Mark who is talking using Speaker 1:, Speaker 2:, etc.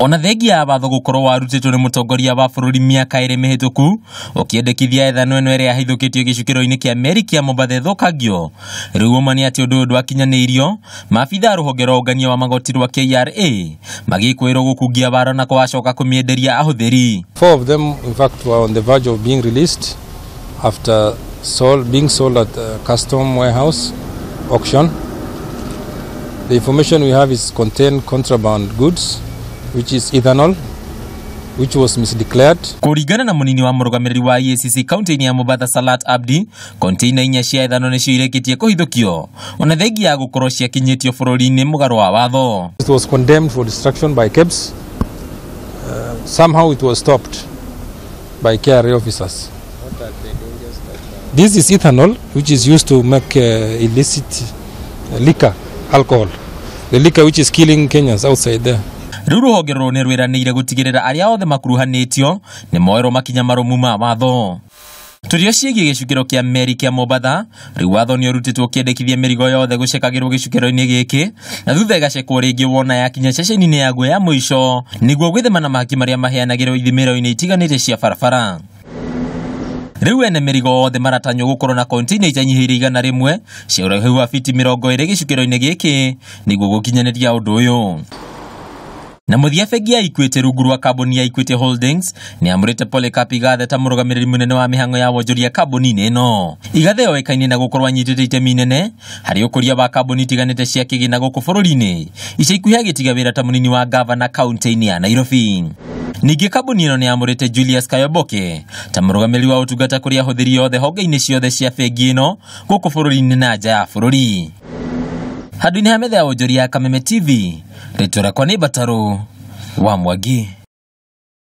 Speaker 1: Ona thengia ya watho gukorwo warutitwo ni mutongoria wa bururi miaka iri mihituku ukiendekithia ethano eno iri yahithukitio gicukiro-ini kia meri kia Mombasa thukagio riu umani ati undu ndwakinyaniirio maabitha ruhonge rwa ungania wa magoti rwa KRA magikwirwo gukungia waro na kwacoka kumienderia ahuthiri.
Speaker 2: 4 of them in fact were on the verge of being released after being sold at a custom warehouse auction. The information we have is contain contraband goods, which is ethanol, which was misdeclared.
Speaker 1: Kuringana na munini wa murugamiriri wa EACC county ya Mombasa Salat Abdi, container inya cia ethanol nicio irekitie kuhithukio ona thengia ya gukorwo ciakinyitio bururi-ini mugaro wa watho.
Speaker 2: It was condemned for destruction by KEBS. Somehow it was stopped by KRA officers. What are they doing? This is ethanol, which is used to make illicit liquor, alcohol. The liquor which is killing Kenyans outside there.
Speaker 1: Riu ruhonge rwo ni rwiranĩire gutigirira aria othe makuruhanĩtio ni moerwo makinya marumu ma watho. Turio ciĩgiĩ gĩcukĩro kĩa meri kĩa Mombasa riu watho ni urutitwo kiendekithia mĩrigo yothe gucekagĩrwo gĩcukĩro-inĩ gĩkĩ na thutha igacekwo rĩngĩ wona yakinya ceceni-inĩ yaguo ya mũico niguo gwĩthema na mahaki marĩa maheanagĩrwo ithimĩro-inĩ itiganĩte cia barabara. Riu ene mĩrigo othe maratanywo gukorwo na container itanyihĩire 100 cia ũraihu wa fiti 20 gĩcukĩro-inĩ gĩkĩ niguo gukinyanĩria ũndũ ũyũ. Na muthia bengi ya Equity rungu rwa kambuni ya Equity Holdings ni amurite Polycarp Igathe ta murugamiriri munene wa mihango ya wonjoria kambuni-ini ino. Igathe oĩkaine na gukorwo anyitĩte itemi inene harĩ ũkũria wa kambuni itiganĩte cia kĩgĩna gũkũ bũrũri-inĩ. Ica ikuhĩ agĩtiga wĩra ta munini wa gavana kaunti-inĩ ya Nairobi. Ningĩ kambuni ino ni amurite Julius Kayoboke ta murugamiriri wa ũtungata kũrĩ ahũthĩri othe honge-inĩ ciothe cia bengi ino gũkũ bũrũri-inĩ na nja ya bũrũri. Handũ-inĩ ha metha ya wonjoria ya Kameme TV, rĩtwa rĩakwa nĩ Bataro wa Mwangi.